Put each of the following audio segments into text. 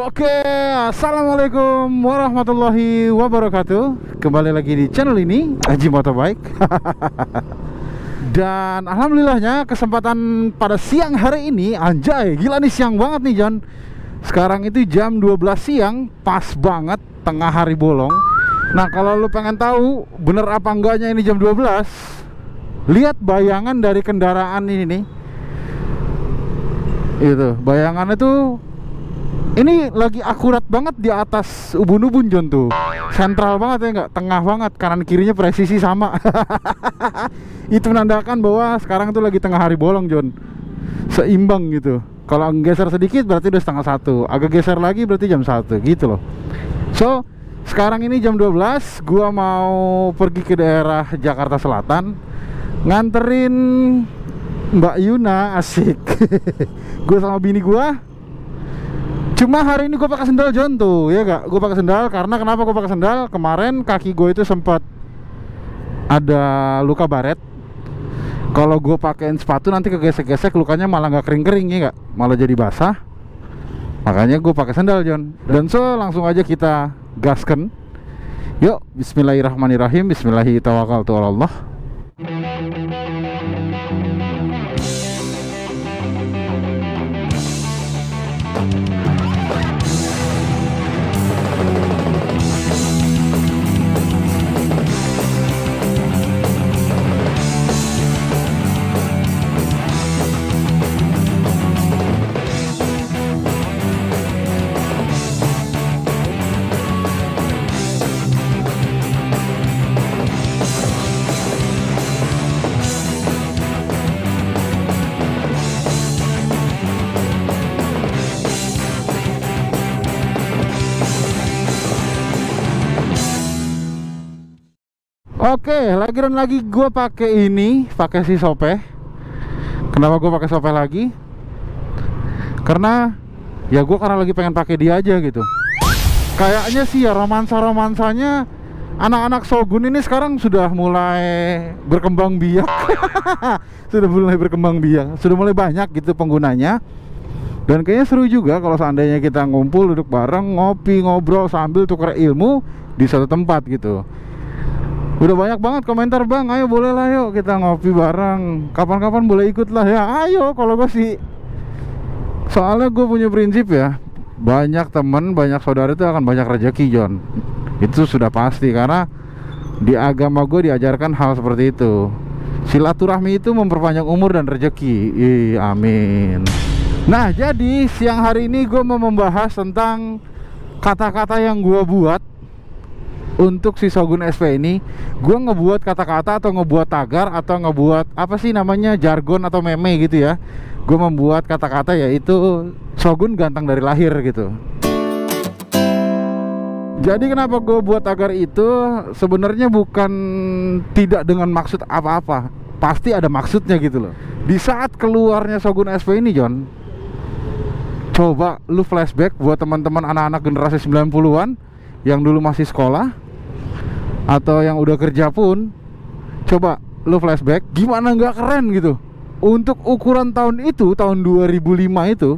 Oke, assalamualaikum warahmatullahi wabarakatuh. Kembali lagi di channel ini, Aji Motobike. Dan alhamdulillahnya kesempatan pada siang hari ini, anjay, gila nih siang banget nih John. Sekarang itu jam 12 siang, pas banget tengah hari bolong. Nah, kalau lu pengen tahu bener apa enggaknya ini jam 12, lihat bayangan dari kendaraan ini nih. Itu, bayangannya tuh ini lagi akurat banget di atas ubun-ubun John tuh. Sentral banget ya, enggak? Tengah banget, kanan kirinya presisi sama. Itu menandakan bahwa sekarang tuh lagi tengah hari bolong John. Seimbang gitu. Kalau geser sedikit berarti udah setengah 1. Agak geser lagi berarti jam 1 gitu loh. So, sekarang ini jam 12, gua mau pergi ke daerah Jakarta Selatan, nganterin Mbak Yuna, asik. Gue sama bini gua. Cuma hari ini gue pakai sendal John tuh, ya gak? Gue pakai sendal karena kenapa gue pakai sendal? Kemarin kaki gue itu sempat ada luka baret. Kalau gue pakein sepatu nanti kegesek-gesek, lukanya malah nggak kering-kering, ya gak? Malah jadi basah. Makanya gue pakai sendal John. Dan so langsung aja kita gasken. Yuk, bismillahirrahmanirrahim. Bismillahirrahmanirrahim. Oke, lagi dan lagi gue pakai ini, pakai si Sope. Kenapa gue pakai Sope lagi? Karena lagi pengen pakai dia aja gitu. Kayaknya sih ya romansa-romansanya anak-anak Shogun ini sekarang sudah mulai berkembang biak. Sudah mulai berkembang biak, sudah mulai banyak gitu penggunanya. Dan kayaknya seru juga kalau seandainya kita ngumpul, duduk bareng, ngopi, ngobrol sambil tukar ilmu di satu tempat gitu. Udah banyak banget komentar, bang, ayo boleh lah yuk kita ngopi bareng, kapan-kapan boleh ikut lah ya. Ayo, kalau gue sih, soalnya gue punya prinsip ya, banyak temen, banyak saudara itu akan banyak rezeki John. Itu sudah pasti, karena di agama gue diajarkan hal seperti itu. Silaturahmi itu memperpanjang umur dan rezeki. Amin. Nah, jadi siang hari ini gue mau membahas tentang kata-kata yang gue buat untuk si Shogun SP ini. Gue ngebuat kata-kata atau ngebuat tagar atau ngebuat apa sih namanya, jargon atau meme gitu ya. Gue membuat kata-kata yaitu Shogun ganteng dari lahir gitu. Jadi kenapa gue buat tagar itu? Sebenarnya bukan tidak dengan maksud apa-apa, pasti ada maksudnya gitu loh. Di saat keluarnya Shogun SP ini John, coba lu flashback buat teman-teman anak-anak generasi 90-an yang dulu masih sekolah atau yang udah kerja pun, coba lu flashback, gimana nggak keren gitu. Untuk ukuran tahun itu, tahun 2005 itu,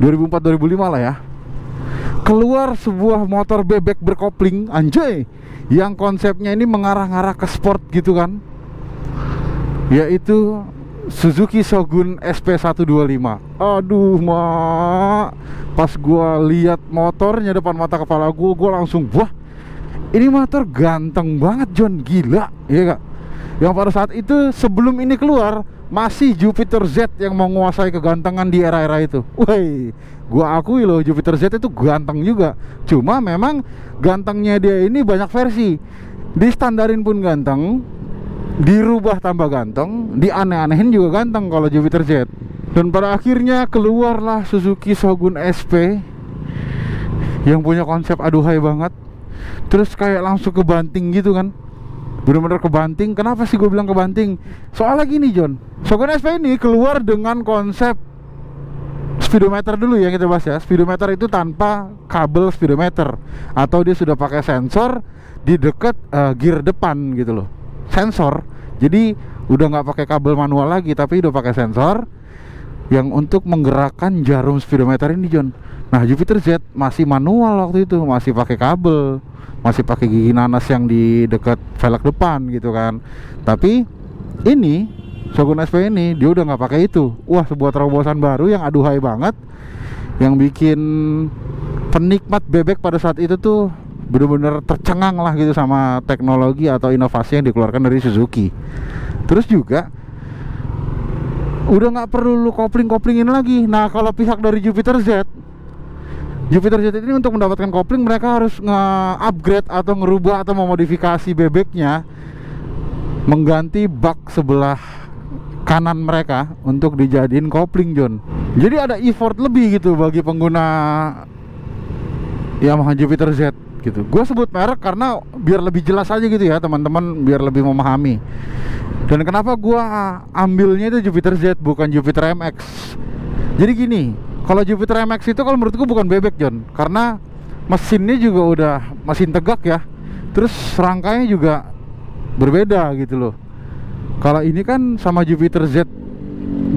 2004-2005 lah ya, keluar sebuah motor bebek berkopling, anjay, yang konsepnya ini mengarah-ngarah ke sport gitu kan, yaitu Suzuki Shogun SP125. Aduh mak, pas gua lihat motornya depan mata kepala gua langsung, wah, ini motor ganteng banget John, gila, iya gak? Yang pada saat itu sebelum ini keluar masih Jupiter Z yang menguasai kegantengan di era-era itu. Woi, gua akui loh Jupiter Z itu ganteng juga. Cuma memang gantengnya dia ini banyak versi. Distandarin pun ganteng, dirubah tambah ganteng, dianeh-anehin juga ganteng kalau Jupiter Z. Dan pada akhirnya keluarlah Suzuki Shogun SP yang punya konsep aduhai banget. Terus kayak langsung kebanting gitu kan, bener-bener kebanting. Kenapa sih gue bilang kebanting? Soalnya gini John, Shogun SP ini keluar dengan konsep speedometer dulu ya, kita bahas ya. Speedometer itu tanpa kabel speedometer, atau dia sudah pakai sensor di dekat gear depan gitu loh. Sensor, jadi udah nggak pakai kabel manual lagi, tapi udah pakai sensor yang untuk menggerakkan jarum speedometer ini John. Nah, Jupiter Z masih manual waktu itu, masih pakai kabel, masih pakai gigi nanas yang di dekat velg depan gitu kan. Tapi ini Shogun SP ini dia udah nggak pakai itu. Wah, sebuah terobosan baru yang aduhai banget, yang bikin penikmat bebek pada saat itu tuh bener-bener tercengang lah gitu sama teknologi atau inovasi yang dikeluarkan dari Suzuki. Terus juga udah nggak perlu lu kopling-koplingin lagi. Nah, kalau pihak dari Jupiter Z ini untuk mendapatkan kopling mereka harus nge-upgrade atau ngerubah atau memodifikasi bebeknya, mengganti bak sebelah kanan mereka untuk dijadiin kopling, John. Jadi ada effort lebih gitu bagi pengguna Yamaha Jupiter Z gitu. Gue sebut merek karena biar lebih jelas aja gitu ya teman-teman, biar lebih memahami. Dan kenapa gue ambilnya itu Jupiter Z bukan Jupiter MX. Jadi gini, kalau Jupiter MX itu kalau menurutku bukan bebek, John, karena mesinnya juga udah mesin tegak ya. Terus rangkanya juga berbeda gitu loh. Kalau ini kan sama Jupiter Z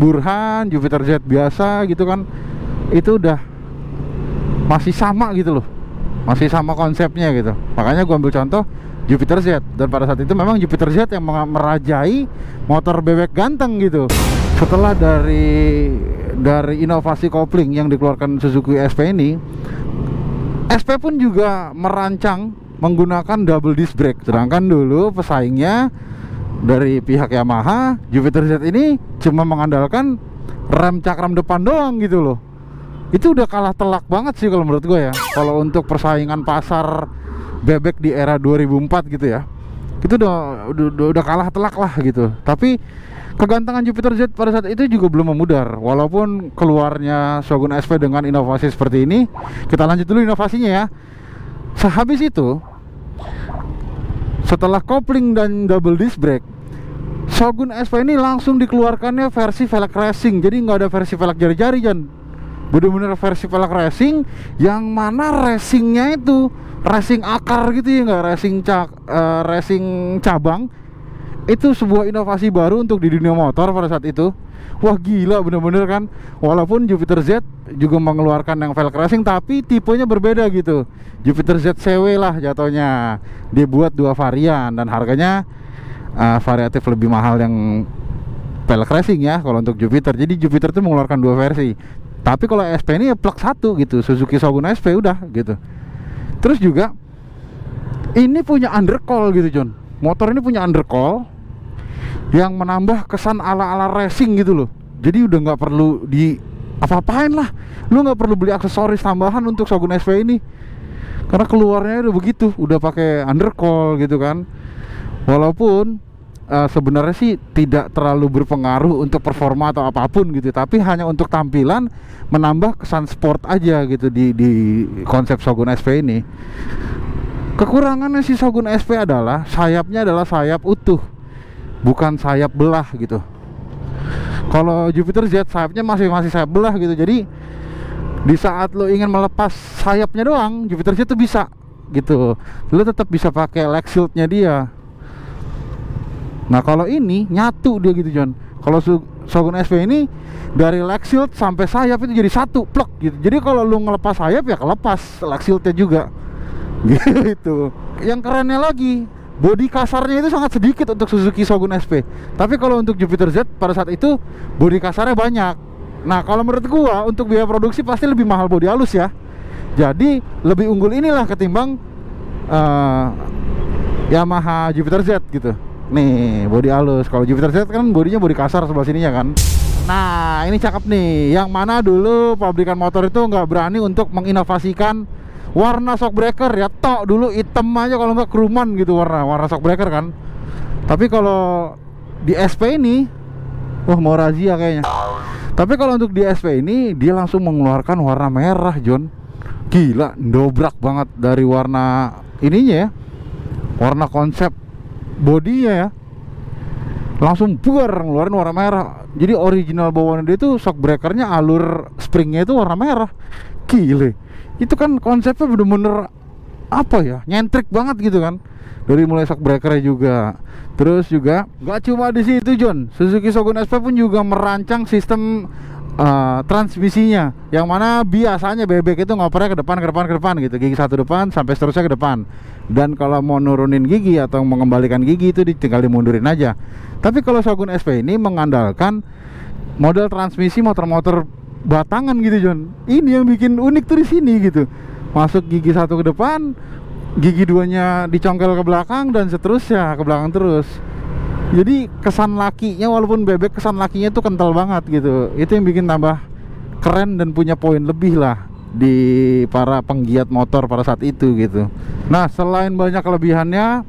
Burhan, Jupiter Z biasa gitu kan, itu udah masih sama gitu loh, masih sama konsepnya gitu. Makanya gua ambil contoh Jupiter Z. Dan pada saat itu memang Jupiter Z yang merajai motor bebek ganteng gitu. Setelah dari inovasi kopling yang dikeluarkan Suzuki SP ini, SP pun juga merancang menggunakan double disc brake. Sedangkan dulu pesaingnya dari pihak Yamaha, Jupiter Z ini cuma mengandalkan rem cakram depan doang gitu loh. Itu udah kalah telak banget sih kalau menurut gue ya. Kalau untuk persaingan pasar bebek di era 2004 gitu ya, itu udah kalah telak lah gitu. Tapi kegantengan Jupiter Z pada saat itu juga belum memudar. Walaupun keluarnya Shogun SP dengan inovasi seperti ini. Kita lanjut dulu inovasinya ya. Sehabis itu, setelah kopling dan double disc brake, Shogun SP ini langsung dikeluarkannya versi velg racing. Jadi nggak ada versi velg jari-jari, Jan. Bener-bener versi velg racing, yang mana racingnya itu racing akar gitu ya, nggak racing cabang. Itu sebuah inovasi baru untuk di dunia motor pada saat itu. Wah gila bener-bener kan. Walaupun Jupiter Z juga mengeluarkan yang velg racing, tapi tipenya berbeda gitu. Jupiter Z CW lah jatuhnya. Dia buat dua varian dan harganya variatif lebih mahal yang velg racing ya kalau untuk Jupiter. Jadi Jupiter itu mengeluarkan dua versi. Tapi kalau SP ini ya plug satu gitu, Suzuki Shogun SP udah gitu. Terus juga ini punya undercoil gitu, John. Motor ini punya undercoil yang menambah kesan ala-ala racing gitu loh. Jadi udah nggak perlu di apa-apain lah. Lu nggak perlu beli aksesoris tambahan untuk Shogun SP ini, karena keluarnya udah begitu, udah pakai undercoil gitu kan. Walaupun sebenarnya sih tidak terlalu berpengaruh untuk performa atau apapun gitu, tapi hanya untuk tampilan menambah kesan sport aja gitu di konsep Shogun SP ini. Kekurangannya si Shogun SP adalah sayapnya adalah sayap utuh, bukan sayap belah gitu. Kalau Jupiter Z sayapnya masih sayap belah gitu. Jadi di saat lo ingin melepas sayapnya doang, Jupiter Z tuh bisa gitu. Lo tetap bisa pakai leg shieldnya dia. Nah kalau ini nyatu dia gitu, John. Kalau Shogun SP ini dari leg shield sampai sayap itu jadi satu plek gitu. Jadi kalau lu ngelepas sayap ya kelepas leg shieldnya juga gitu. Yang kerennya lagi, bodi kasarnya itu sangat sedikit untuk Suzuki Shogun SP. Tapi kalau untuk Jupiter Z pada saat itu bodi kasarnya banyak. Nah kalau menurut gua untuk biaya produksi pasti lebih mahal bodi halus ya. Jadi lebih unggul inilah ketimbang Yamaha Jupiter Z gitu. Nih bodi halus. Kalau Jupiter Z kan bodinya bodi kasar sebelah sininya kan. Nah ini cakep nih. Yang mana dulu pabrikan motor itu nggak berani untuk menginovasikan warna shockbreaker ya. Tok dulu hitam aja kalau nggak keruman gitu warna shockbreaker kan. Tapi kalau di SP ini, wah mau razia kayaknya. Tapi kalau untuk di SP ini dia langsung mengeluarkan warna merah, John. Gila, dobrak banget dari warna ininya ya, warna konsep bodinya ya, langsung buar ngeluarin warna merah. Jadi original bawaan dia itu shockbreakernya, alur springnya itu warna merah. Gile, itu kan konsepnya bener-bener apa ya, nyentrik banget gitu kan. Dari mulai shockbreakernya juga. Terus juga gak cuma di situ, John. Suzuki Shogun SP pun juga merancang sistem transmisinya, yang mana biasanya bebek itu ngopernya ke depan gitu, gigi satu depan sampai seterusnya ke depan. Dan kalau mau nurunin gigi atau mengembalikan gigi itu tinggal dimundurin aja. Tapi kalau Shogun SP ini mengandalkan model transmisi motor-motor batangan gitu, John. Ini yang bikin unik tuh di sini gitu. Masuk gigi satu ke depan, gigi duanya dicongkel ke belakang dan seterusnya ke belakang terus. Jadi kesan lakinya, walaupun bebek, kesan lakinya tuh kental banget gitu. Itu yang bikin tambah keren dan punya poin lebih lah di para penggiat motor pada saat itu gitu. Nah, selain banyak kelebihannya,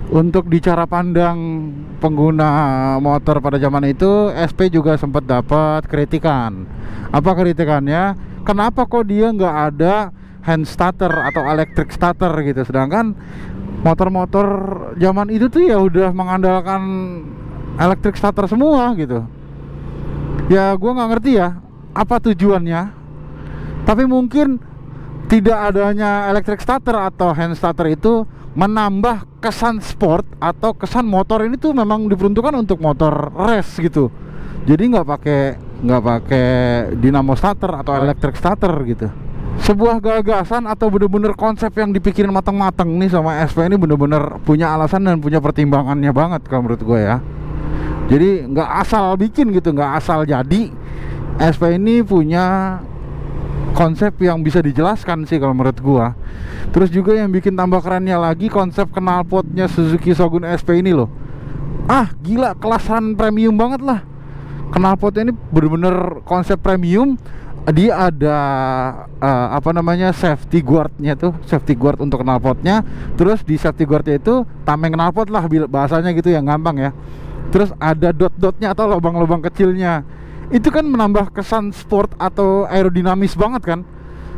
untuk di cara pandang pengguna motor pada zaman itu, SP juga sempat dapat kritikan. Apa kritikannya? Kenapa kok dia nggak ada hand starter atau electric starter gitu, sedangkan motor-motor zaman itu tuh ya udah mengandalkan electric starter semua gitu. Ya gua nggak ngerti ya apa tujuannya, tapi mungkin tidak adanya electric starter atau hand starter itu menambah kesan sport atau kesan motor ini tuh memang diperuntukkan untuk motor race gitu. Jadi nggak pakai dynamo starter atau electric starter gitu. Sebuah gagasan atau bener-bener konsep yang dipikirin matang-matang nih sama SP ini, bener-bener punya alasan dan punya pertimbangannya banget kalau menurut gue ya. Jadi nggak asal bikin gitu, nggak asal jadi. SP ini punya konsep yang bisa dijelaskan sih kalau menurut gue. Terus juga yang bikin tambah kerennya lagi, konsep knalpotnya Suzuki Shogun SP ini loh. Gila, kelasan premium banget lah. Knalpotnya ini bener-bener konsep premium. Dia ada safety guardnya tuh, safety guard untuk knalpotnya. Terus di safety guardnya itu tameng knalpot lah bahasanya gitu yang gampang ya. Terus ada dot-dotnya atau lubang-lubang kecilnya. Itu kan menambah kesan sport atau aerodinamis banget kan.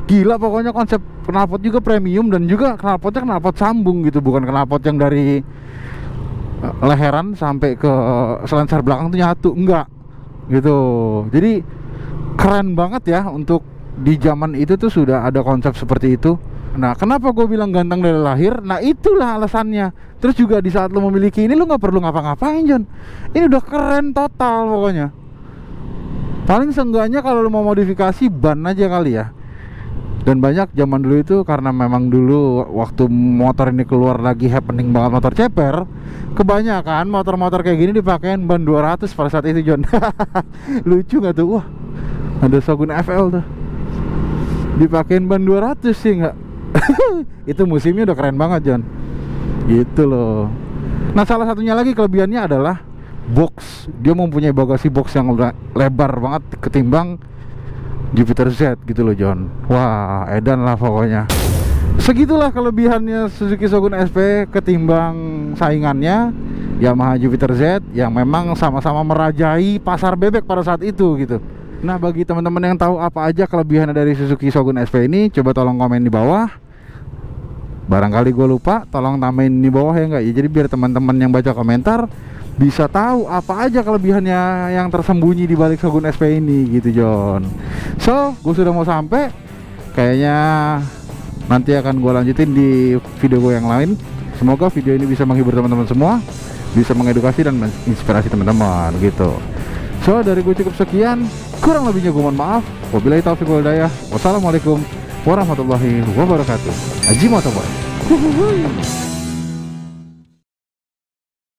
Gila, pokoknya konsep knalpot juga premium. Dan juga knalpotnya knalpot sambung gitu, bukan knalpot yang dari leheran sampai ke selenser belakang tuh nyatu, enggak gitu. Jadi keren banget ya, untuk di zaman itu tuh sudah ada konsep seperti itu. Nah, kenapa gue bilang ganteng dari lahir? Nah, itulah alasannya. Terus juga di saat lo memiliki ini, lo nggak perlu ngapa-ngapain, John. Ini udah keren total pokoknya. Paling seenggaknya kalau lo mau modifikasi ban aja kali ya. Dan banyak zaman dulu itu, karena memang dulu waktu motor ini keluar lagi happening banget motor ceper, kebanyakan motor-motor kayak gini dipakein ban 200 pada saat itu, John. Lucu nggak tuh? Wah, ada Shogun FL tuh dipakein ban 200 sih nggak? Itu musimnya udah keren banget, John. Gitu loh. Nah, salah satunya lagi kelebihannya adalah box. Dia mempunyai bagasi box yang lebar banget ketimbang Jupiter Z gitu loh, John. Wah, edan lah pokoknya. Segitulah kelebihannya Suzuki Shogun SP ketimbang saingannya Yamaha Jupiter Z, yang memang sama-sama merajai pasar bebek pada saat itu gitu. Nah, bagi teman-teman yang tahu apa aja kelebihan dari Suzuki Shogun SP ini, coba tolong komen di bawah. Barangkali gue lupa, tolong tambahin di bawah ya enggak ya. Jadi biar teman-teman yang baca komentar bisa tahu apa aja kelebihannya yang tersembunyi di balik Shogun SP ini gitu, John. So, gue sudah mau sampai. Kayaknya nanti akan gue lanjutin di video gue yang lain. Semoga video ini bisa menghibur teman-teman semua, bisa mengedukasi dan menginspirasi teman-teman gitu. So, dari gue cukup sekian. Kurang lebihnya gue mohon maaf. Wabillahi taufiq wal hidayah. Wassalamualaikum warahmatullahi wabarakatuh. Aji Motoboy.